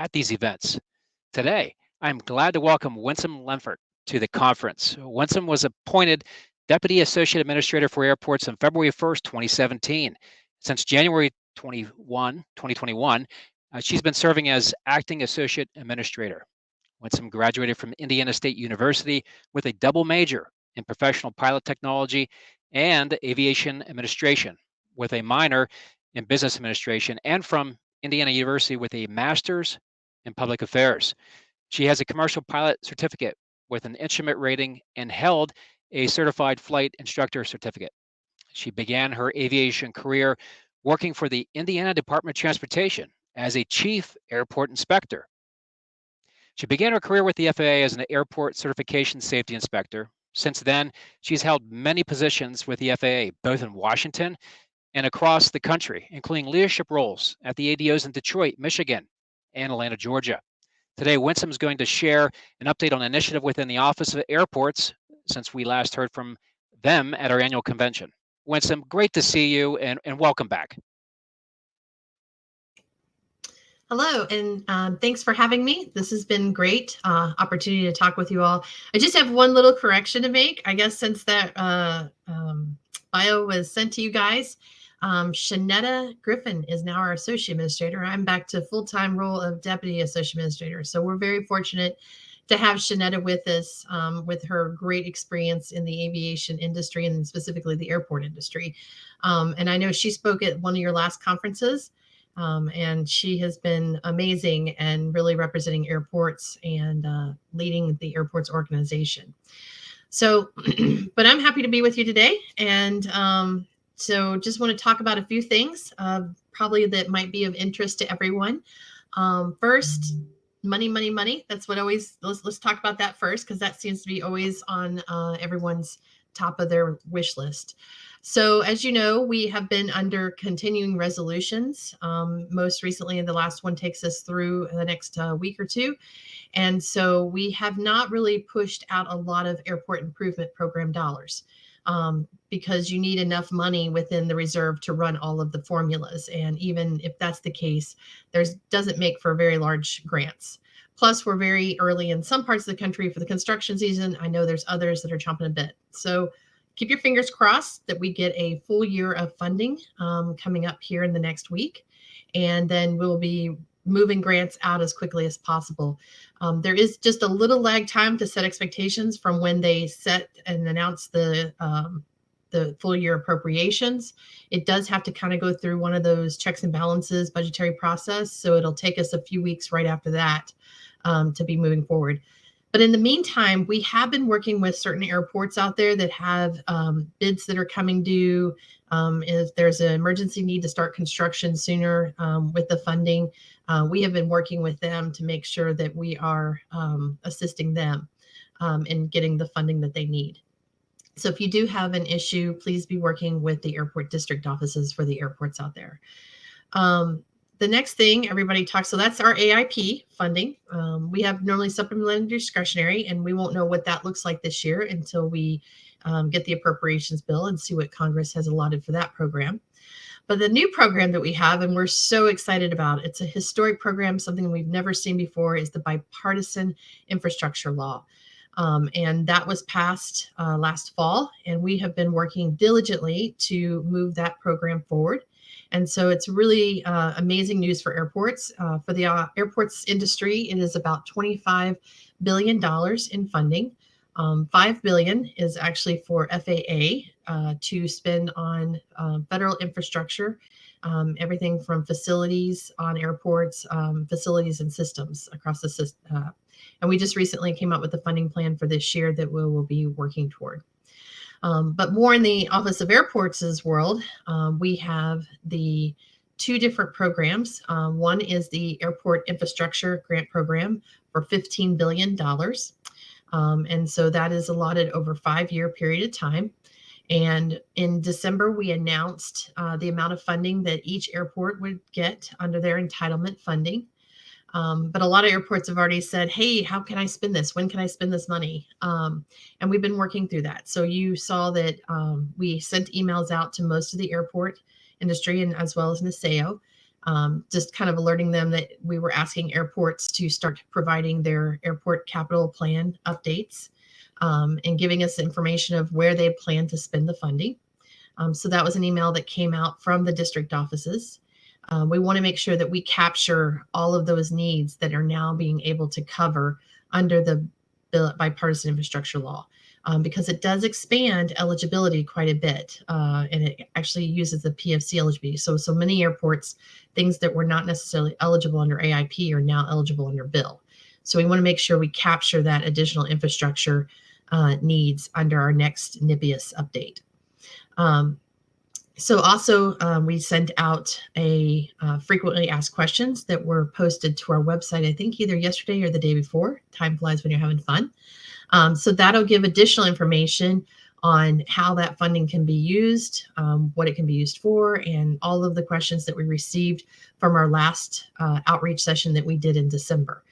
at these events. Today, I'm glad to welcome Winsome Lenford to the conference. Winsome was appointed Deputy Associate Administrator for Airports on February 1st, 2017. Since January 2021, she's been serving as Acting Associate Administrator. Winsome graduated from Indiana State University with a double major in professional pilot technology and aviation administration, with a minor in business administration, and from Indiana University with a master's in public affairs. She has a commercial pilot certificate with an instrument rating and held a certified flight instructor certificate. She began her aviation career working for the Indiana Department of Transportation as a chief airport inspector. She began her career with the FAA as an airport certification safety inspector. Since then, she's held many positions with the FAA, both in Washington and across the country, including leadership roles at the ADOs in Detroit, Michigan, and Atlanta, Georgia. Today, Winsome is going to share an update on an initiative within the Office of Airports since we last heard from them at our annual convention. Winsome, great to see you and welcome back. Hello, and thanks for having me. This has been great opportunity to talk with you all. I just have one little correction to make. I guess since that bio was sent to you guys, Shanetta Griffin is now our Associate Administrator. I'm back to full-time role of Deputy Associate Administrator. So we're very fortunate to have Shanetta with us with her great experience in the aviation industry and specifically the airport industry. And I know she spoke at one of your last conferences. And she has been amazing and really representing airports and leading the airports organization. So, but I'm happy to be with you today. And so just want to talk about a few things probably that might be of interest to everyone. First, money. That's what always, let's talk about that first, because that seems to be always on everyone's top of their wish list. So, as you know, we have been under continuing resolutions. Most recently, the last one takes us through the next week or two. And so we have not really pushed out a lot of airport improvement program dollars because you need enough money within the reserve to run all of the formulas. And even if that's the case, doesn't make for very large grants. Plus, we're very early in some parts of the country for the construction season. I know there's others that are chomping a bit. So keep your fingers crossed that we get a full year of funding coming up here in the next week. And then we'll be moving grants out as quickly as possible. There is just a little lag time to set expectations from when they set and announce the full year appropriations. It does have to kind of go through one of those checks and balances budgetary process. So it'll take us a few weeks right after that to be moving forward. But in the meantime, we have been working with certain airports out there that have bids that are coming due. If there's an emergency need to start construction sooner with the funding, we have been working with them to make sure that we are assisting them in getting the funding that they need. So if you do have an issue, please be working with the airport district offices for the airports out there. The next thing everybody talks, so that's our AIP funding. We have normally supplemental and discretionary, and we won't know what that looks like this year until we get the appropriations bill and see what Congress has allotted for that program. But the new program that we have, and we're so excited about, it's a historic program, something we've never seen before, is the bipartisan infrastructure law. And that was passed last fall, and we have been working diligently to move that program forward. And so it's really amazing news for airports. For the airports industry, it is about $25 billion in funding. $5 billion is actually for FAA to spend on federal infrastructure, everything from facilities on airports, facilities and systems across the system. And we just recently came out with a funding plan for this year that we will be working toward. But more in the Office of Airports' world, we have the two different programs. One is the Airport Infrastructure Grant Program for $15 billion. And so that is allotted over a 5-year period of time. And in December, we announced the amount of funding that each airport would get under their entitlement funding. But a lot of airports have already said, hey, how can I spend this? When can I spend this money? And we've been working through that. So you saw that we sent emails out to most of the airport industry and as well as NASAO just kind of alerting them that we were asking airports to start providing their airport capital plan updates, and giving us information of where they plan to spend the funding. So that was an email that came out from the district offices. We want to make sure that we capture all of those needs that are now being able to cover under the bipartisan infrastructure law, because it does expand eligibility quite a bit, and it actually uses the PFC eligibility. So many airports, things that were not necessarily eligible under AIP are now eligible under bill. So we want to make sure we capture that additional infrastructure needs under our next NIPIAS update. So also, we sent out a frequently asked questions that were posted to our website, I think either yesterday or the day before. Time flies when you're having fun. So that'll give additional information on how that funding can be used, what it can be used for, and all of the questions that we received from our last outreach session that we did in December.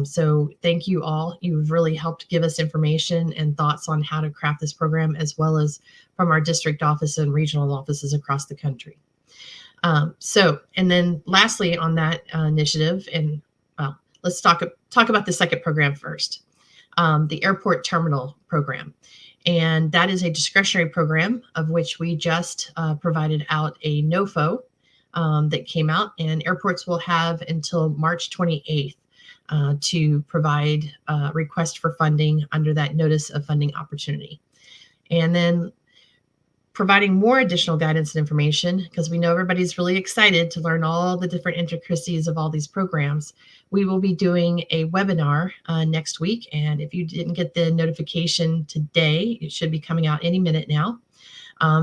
So thank you all. You've really helped give us information and thoughts on how to craft this program, as well as from our district office and regional offices across the country. And then lastly on that initiative, and well, let's talk about the second program first, the airport terminal program. And that is a discretionary program of which we just provided out a NOFO that came out, and airports will have until March 28th to provide request for funding under that notice of funding opportunity. And then providing more additional guidance and information, because we know everybody's really excited to learn all the different intricacies of all these programs. We will be doing a webinar next week. And if you didn't get the notification today, it should be coming out any minute now,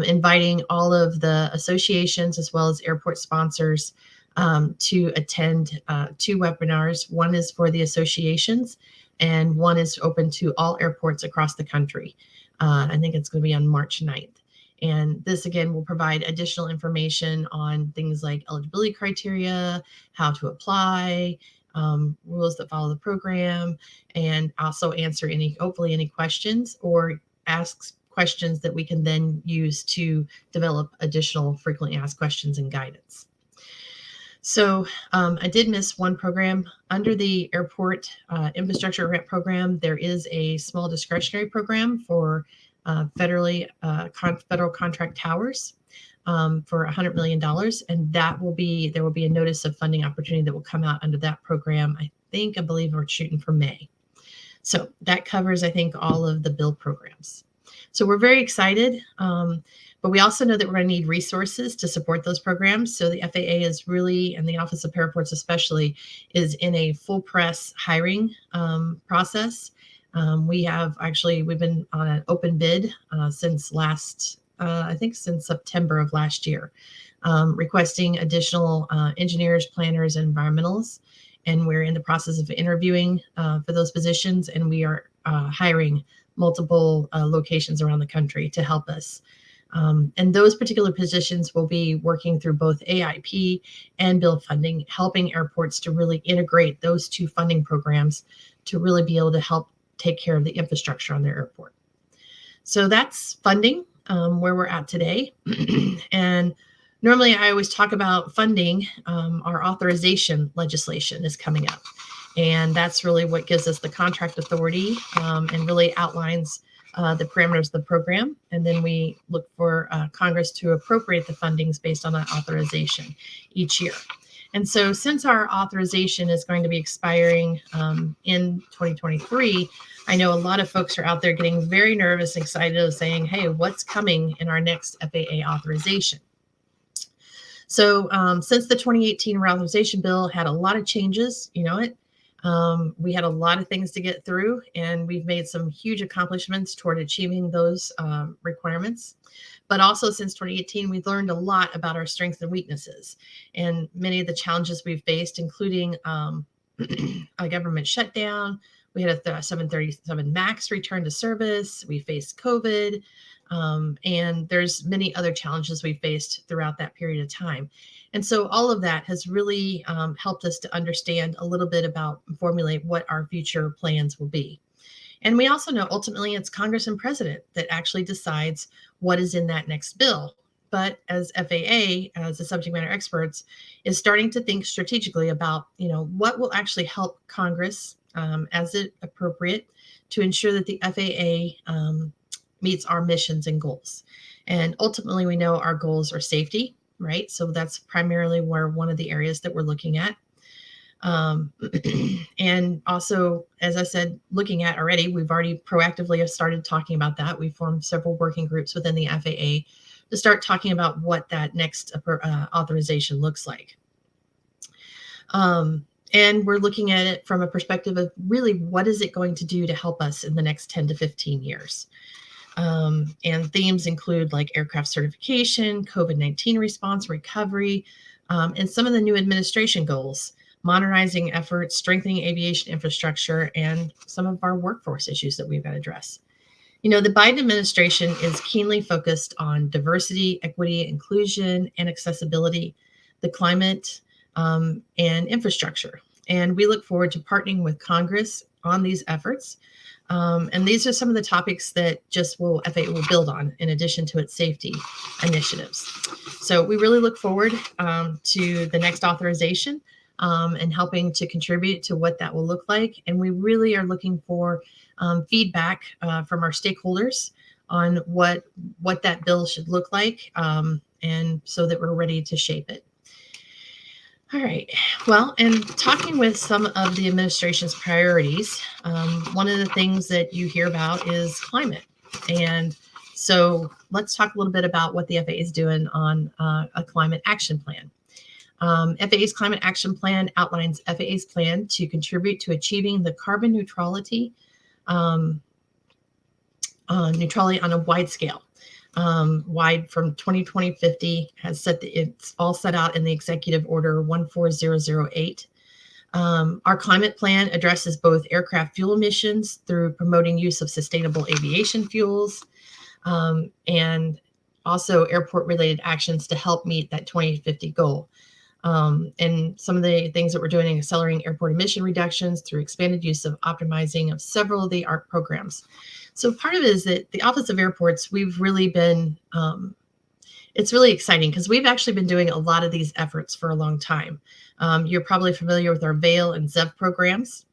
inviting all of the associations as well as airport sponsors to attend 2 webinars. One is for the associations, and one is open to all airports across the country. I think it's going to be on March 9th. And this, again, will provide additional information on things like eligibility criteria, how to apply, rules that follow the program, and also answer hopefully any questions, or ask questions that we can then use to develop additional frequently asked questions and guidance. So I did miss one program under the airport infrastructure grant program. There is a small discretionary program for federal contract towers for $100 million, and there will be a notice of funding opportunity that will come out under that program. I believe we're shooting for May. So that covers, I think, all of the bill programs. So we're very excited. But we also know that we're going to need resources to support those programs. So the FAA is really, and the Office of Airports especially, is in a full press hiring process. We've been on an open bid since September of last year, requesting additional engineers, planners, and environmentalists. And we're in the process of interviewing for those positions, and we are hiring multiple locations around the country to help us. And those particular positions will be working through both AIP and bill funding, helping airports to really integrate those 2 funding programs to really be able to help take care of the infrastructure on their airport. So that's funding, where we're at today. And normally I always talk about funding. Our authorization legislation is coming up. And that's really what gives us the contract authority and really outlines the parameters of the program. And then we look for Congress to appropriate the fundings based on that authorization each year. And so since our authorization is going to be expiring in 2023, I know a lot of folks are out there getting very nervous and excited of saying, hey, what's coming in our next FAA authorization? So since the 2018 reauthorization bill had a lot of changes, we had a lot of things to get through, and we've made some huge accomplishments toward achieving those requirements. But also since 2018, we've learned a lot about our strengths and weaknesses, and many of the challenges we've faced, including a government shutdown. We had a 737 MAX return to service. We faced COVID. And there's many other challenges we faced throughout that period of time. And so all of that has really helped us to understand a little bit about and formulate what our future plans will be. And we also know ultimately it's Congress and President that actually decides what is in that next bill. but as FAA, as the subject matter experts, is starting to think strategically about, what will actually help Congress, as it appropriate, to ensure that the FAA meets our missions and goals. And ultimately, we know our goals are safety, right? So that's primarily where one of the areas that we're looking at. And also, as I said, looking at already, we've already proactively started talking about that. We formed several working groups within the FAA to start talking about what that next authorization looks like. And we're looking at it from a perspective of really what is it going to do to help us in the next 10 to 15 years. And themes include like aircraft certification, COVID-19 response, recovery, and some of the new administration goals, modernizing efforts, strengthening aviation infrastructure, and some of our workforce issues that we've got to address. The Biden administration is keenly focused on diversity, equity, inclusion, and accessibility, the climate, and infrastructure. And we look forward to partnering with Congress on these efforts. And these are some of the topics that FAA will build on in addition to its safety initiatives. So we really look forward to the next authorization and helping to contribute to what that will look like. And we really are looking for feedback from our stakeholders on what that bill should look like, and so that we're ready to shape it. All right. Well, and talking with some of the administration's priorities, one of the things that you hear about is climate. And so let's talk a little bit about what the FAA is doing on a climate action plan. FAA's Climate Action Plan outlines FAA's plan to contribute to achieving the carbon neutrality on a wide scale. Wide from 2020-50 has it's all set out in the Executive Order 14008. Our climate plan addresses both aircraft fuel emissions through promoting use of sustainable aviation fuels, and also airport-related actions to help meet that 2050 goal. And some of the things that we're doing in accelerating airport emission reductions through expanded use of optimizing of several of the ARC programs. So part of it is that the Office of Airports, we've really been, it's really exciting because we've actually been doing a lot of these efforts for a long time. You're probably familiar with our VAIL and ZEV programs.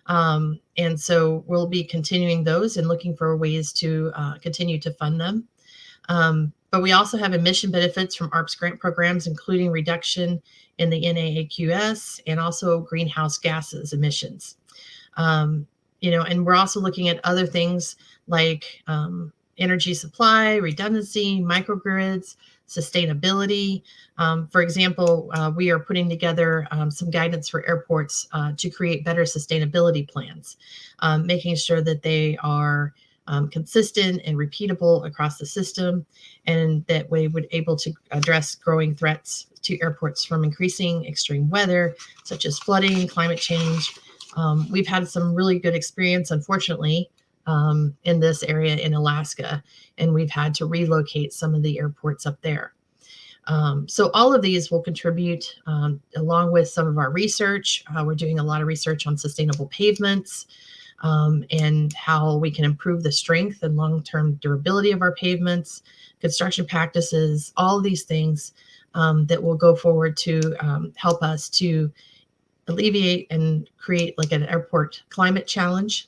And so we'll be continuing those and looking for ways to continue to fund them. But we also have emission benefits from ARPS grant programs, including reduction in the NAAQS and also greenhouse gases emissions. And we're also looking at other things like energy supply, redundancy, microgrids, sustainability. For example, we are putting together some guidance for airports to create better sustainability plans, making sure that they are consistent and repeatable across the system, and that we would able to address growing threats to airports from increasing extreme weather, such as flooding, climate change. We've had some really good experience, unfortunately, in this area in Alaska, and we've had to relocate some of the airports up there. So all of these will contribute, along with some of our research. We're doing a lot of research on sustainable pavements, and how we can improve the strength and long-term durability of our pavements, construction practices, all of these things that will go forward to help us to alleviate and create like an airport climate challenge,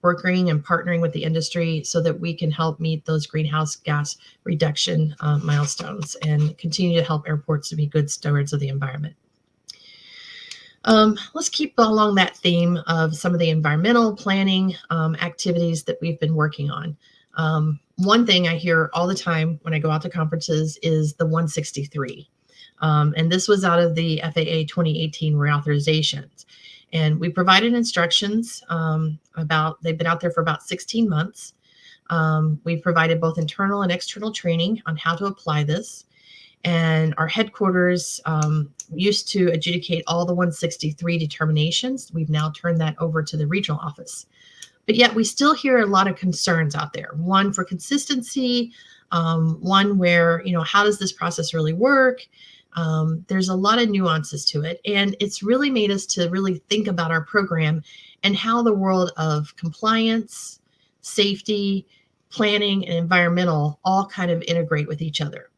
working and partnering with the industry so that we can help meet those greenhouse gas reduction milestones and continue to help airports to be good stewards of the environment. Let's keep along that theme of some of the environmental planning activities that we've been working on. One thing I hear all the time when I go out to conferences is the 163. And this was out of the FAA 2018 reauthorizations. And we provided instructions they've been out there for about 16 months. We provided both internal and external training on how to apply this. And our headquarters used to adjudicate all the 163 determinations. We've now turned that over to the regional office. But yet we still hear a lot of concerns out there. One for consistency, one where, how does this process really work? There's a lot of nuances to it. And it's really made us to really think about our program and how the world of compliance, safety, planning, and environmental all kind of integrate with each other.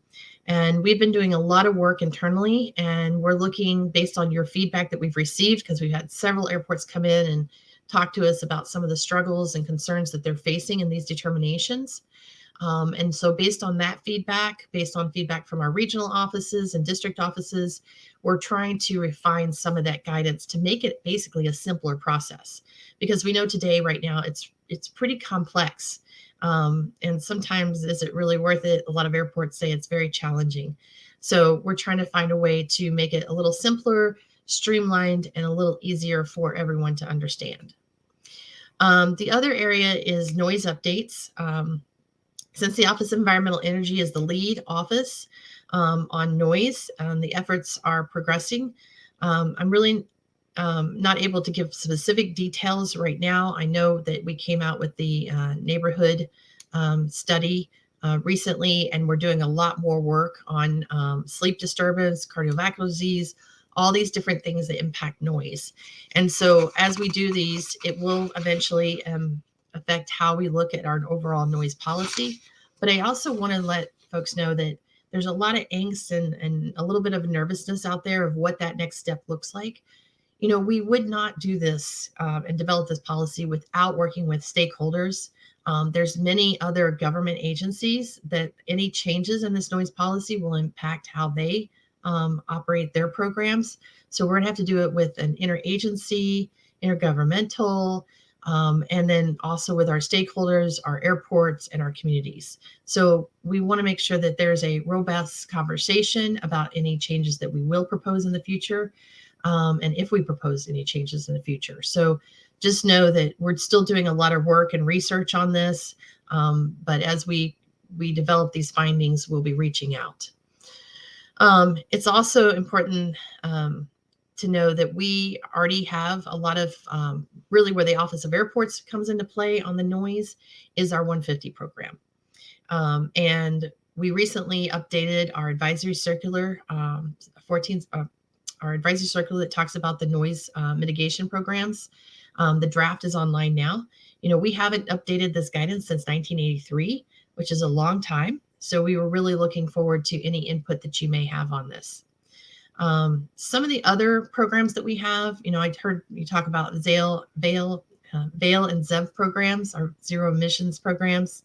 And we've been doing a lot of work internally, and we're looking based on your feedback that we've received, because we've had several airports come in and talk to us about some of the struggles and concerns that they're facing in these determinations. And so based on that feedback, based on feedback from our regional offices and district offices, we're trying to refine some of that guidance to make it basically a simpler process. Because we know today, right now, it's pretty complex. And sometimes, is it really worth it? A lot of airports say it's very challenging. So we're trying to find a way to make it a little simpler, streamlined, and a little easier for everyone to understand. The other area is noise updates. Since the Office of Environmental Energy is the lead office on noise, the efforts are progressing. I'm really not able to give specific details right now. I know that we came out with the neighborhood study recently, and we're doing a lot more work on sleep disturbance, cardiovascular disease, all these different things that impact noise. And so as we do these, it will eventually affect how we look at our overall noise policy. But I also want to let folks know that there's a lot of angst and a little bit of nervousness out there of what that next step looks like. We would not do this and develop this policy without working with stakeholders. There's many other government agencies that any changes in this noise policy will impact how they operate their programs. So we're going to have to do it with an interagency, intergovernmental, and then also with our stakeholders, our airports, and our communities. So we want to make sure that there's a robust conversation about any changes that we will propose in the future, and if we propose any changes in the future. So just know that we're still doing a lot of work and research on this, but as we develop these findings, we'll be reaching out. It's also important to know that we already have a lot of really where the Office of Airports comes into play on the noise is our 150 program. And we recently updated our advisory circular, 14, our advisory circular that talks about the noise mitigation programs. The draft is online now. We haven't updated this guidance since 1983, which is a long time. So we were really looking forward to any input that you may have on this. Some of the other programs that we have, I heard you talk about VAIL and ZEV programs, our zero emissions programs,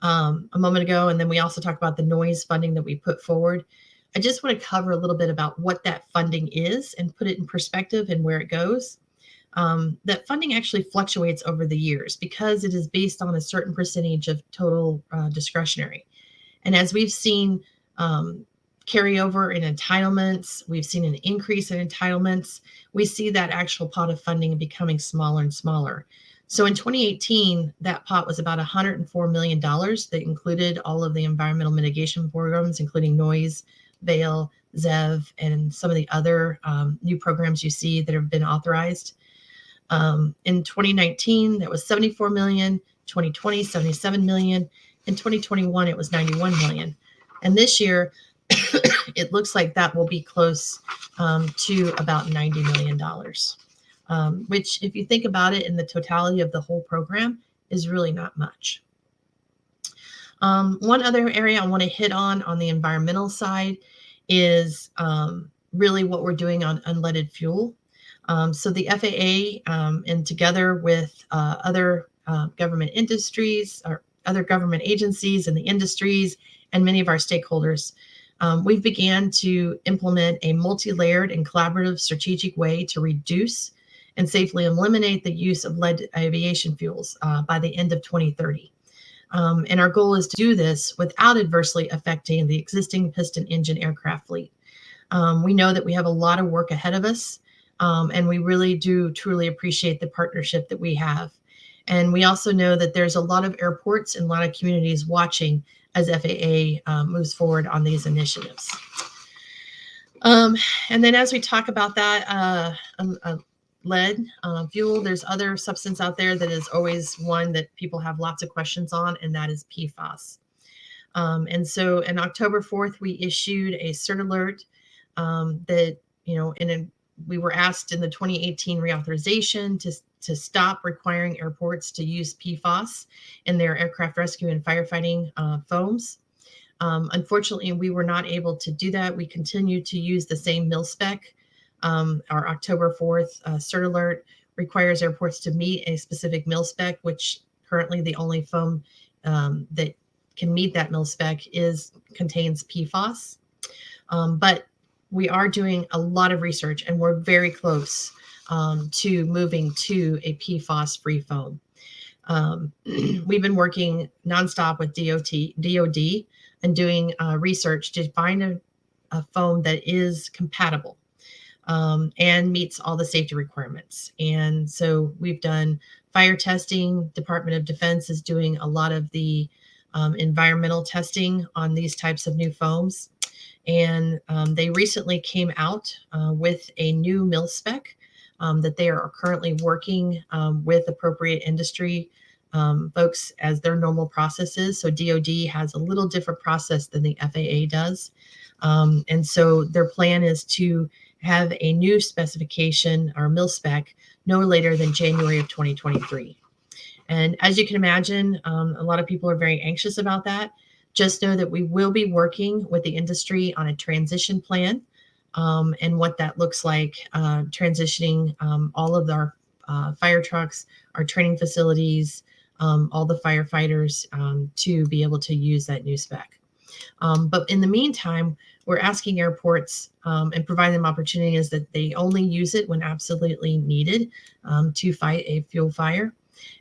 a moment ago. And then we also talked about the noise funding that we put forward. I just want to cover a little bit about what that funding is and put it in perspective and where it goes. That funding actually fluctuates over the years because it is based on a certain percentage of total discretionary. And as we've seen carryover in entitlements, we've seen an increase in entitlements, we see that actual pot of funding becoming smaller and smaller. So in 2018, that pot was about $104 million that included all of the environmental mitigation programs, including noise, VAIL, ZEV, and some of the other new programs you see that have been authorized. In 2019, that was 74 million, 2020, 77 million. In 2021, it was 91 million. And this year, it looks like that will be close to about $90 million, which, if you think about it in the totality of the whole program, is really not much. One other area I want to hit on the environmental side is really what we're doing on unleaded fuel. So the FAA, and together with other government industries or other government agencies and the industries and many of our stakeholders, we've began to implement a multi-layered and collaborative strategic way to reduce and safely eliminate the use of lead aviation fuels by the end of 2030. And our goal is to do this without adversely affecting the existing piston engine aircraft fleet. We know that we have a lot of work ahead of us, and we really do truly appreciate the partnership that we have. And we also know that there's a lot of airports and a lot of communities watching as FAA moves forward on these initiatives. And then as we talk about that, lead fuel, there's other substance out there that is always one that people have lots of questions on, and that is PFAS. And so in October 4th, we issued a CERT alert that, we were asked in the 2018 reauthorization to stop requiring airports to use PFAS in their aircraft rescue and firefighting foams. Unfortunately, we were not able to do that. We continue to use the same mil spec. Our October 4th CERT alert requires airports to meet a specific mil spec, which currently the only foam that can meet that mil spec contains PFAS. But we are doing a lot of research, and we're very close to moving to a PFAS-free foam. We've been working nonstop with DOD, and doing research to find a foam that is compatible and meets all the safety requirements. And so we've done fire testing. Department of Defense is doing a lot of the environmental testing on these types of new foams. And they recently came out with a new mil spec that they are currently working with appropriate industry folks as their normal process is. So DoD has a little different process than the FAA does. And so their plan is to have a new specification or mil spec no later than January of 2023. And as you can imagine, a lot of people are very anxious about that. Just know that we will be working with the industry on a transition plan and what that looks like, transitioning all of our fire trucks, our training facilities, all the firefighters to be able to use that new spec. But in the meantime, we're asking airports and providing them opportunities that they only use it when absolutely needed to fight a fuel fire.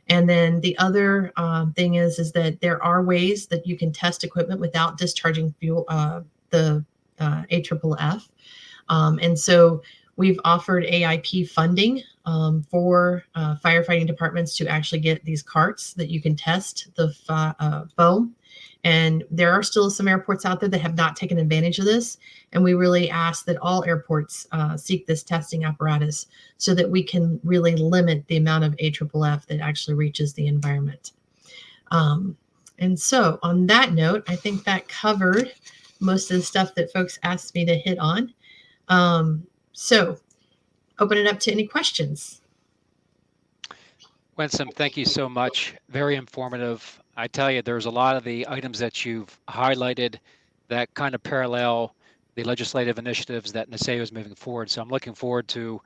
And then the other thing is that there are ways that you can test equipment without discharging fuel, the AFFF. And so we've offered AIP funding for firefighting departments to actually get these carts that you can test the foam. And there are still some airports out there that have not taken advantage of this. And we really ask that all airports seek this testing apparatus so that we can really limit the amount of AFFF that actually reaches the environment. And so on that note, I think that covered most of the stuff that folks asked me to hit on. So open it up to any questions. Winsome, thank you so much. Very informative. I tell you, there's a lot of the items that you've highlighted that kind of parallel the legislative initiatives that NASAO is moving forward. So I'm looking forward to,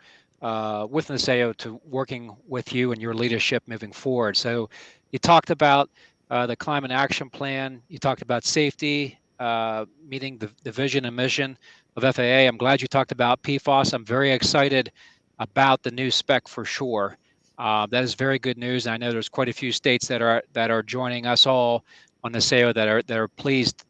with NASAO, to working with you and your leadership moving forward. So you talked about the climate action plan. You talked about safety, meeting the vision and mission of FAA. I'm glad you talked about PFAS. I'm very excited about the new spec for sure. That is very good news. I know there's quite a few states that are joining us all on the NASAO that are pleased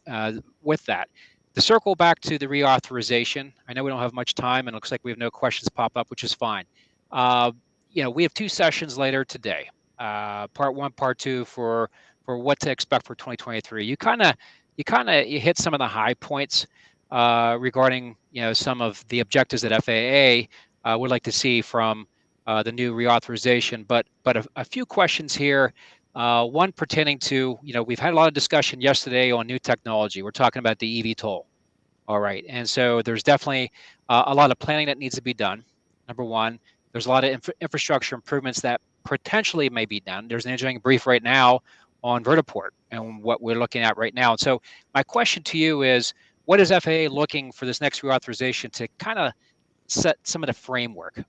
with that. To circle back to the reauthorization, I know we don't have much time, and it looks like we have no questions pop up, which is fine. We have two sessions later today, part one, part two for what to expect for 2023. You hit some of the high points regarding some of the objectives that FAA would like to see from the new reauthorization, but a few questions here. One pertaining to, we've had a lot of discussion yesterday on new technology. We're talking about the eVTOL. All right. And so there's definitely a lot of planning that needs to be done. Number one, there's a lot of infrastructure improvements that potentially may be done. There's an engineering brief right now on vertiport and what we're looking at right now. And so my question to you is, what is FAA looking for this next reauthorization to kind of set some of the framework?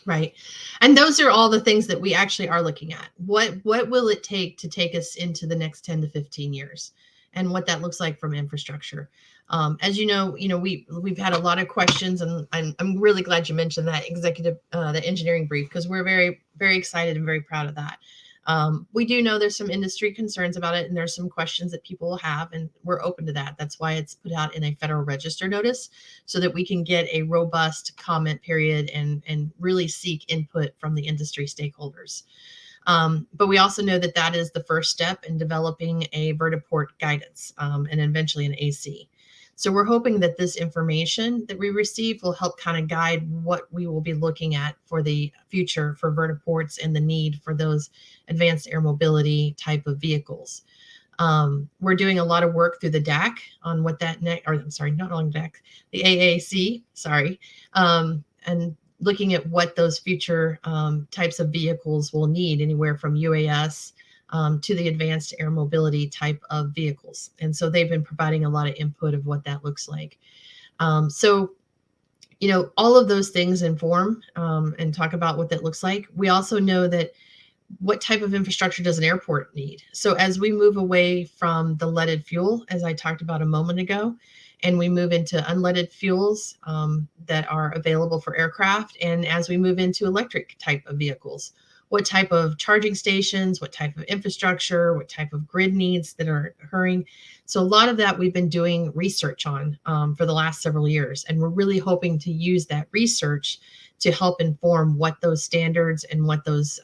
Right. And those are all the things that we actually are looking at. What will it take to take us into the next 10 to 15 years, and what that looks like from infrastructure? As you know, we've had a lot of questions, and I'm really glad you mentioned that the engineering brief, because we're very, very excited and very proud of that. We do know there's some industry concerns about it, and there's some questions that people will have, and we're open to that. That's why it's put out in a Federal Register notice, so that we can get a robust comment period and really seek input from the industry stakeholders. But we also know that that is the first step in developing a vertiport guidance and eventually an AC. So we're hoping that this information that we receive will help kind of guide what we will be looking at for the future for vertiports and the need for those advanced air mobility type of vehicles. We're doing a lot of work through the DAC on what that not on DAC, the AAC, and looking at what those future types of vehicles will need, anywhere from UAS to the advanced air mobility type of vehicles. And so they've been providing a lot of input of what that looks like. So, all of those things inform and talk about what that looks like. We also know that what type of infrastructure does an airport need? So as we move away from the leaded fuel, as I talked about a moment ago, and we move into unleaded fuels that are available for aircraft, and as we move into electric type of vehicles, what type of charging stations, what type of infrastructure, what type of grid needs that are occurring. So a lot of that we've been doing research on for the last several years, and we're really hoping to use that research to help inform what those standards and what those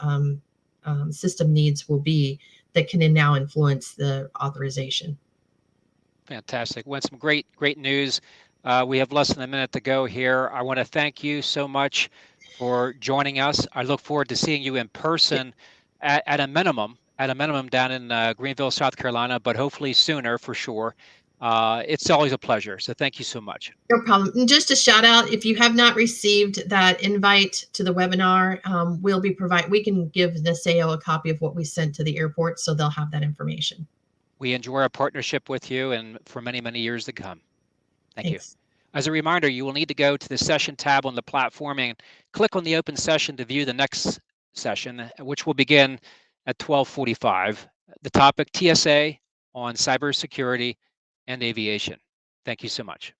system needs will be that can now influence the authorization. Fantastic. Winsome, great news. We have less than a minute to go here. I want to thank you so much for joining us. I look forward to seeing you in Yeah, person at a minimum, down in Greenville, South Carolina, but hopefully sooner for sure. It's always a pleasure. So thank you so much. no problem. And just a shout out, if you have not received that invite to the webinar, we can give NASAO a copy of what we sent to the airport, so they'll have that information. We enjoy our partnership with you and for many, many years to come. Thank you. Thanks. As a reminder, you will need to go to the session tab on the platform and click on the open session to view the next session, which will begin at 12:45. The topic TSA on cybersecurity and aviation. Thank you so much.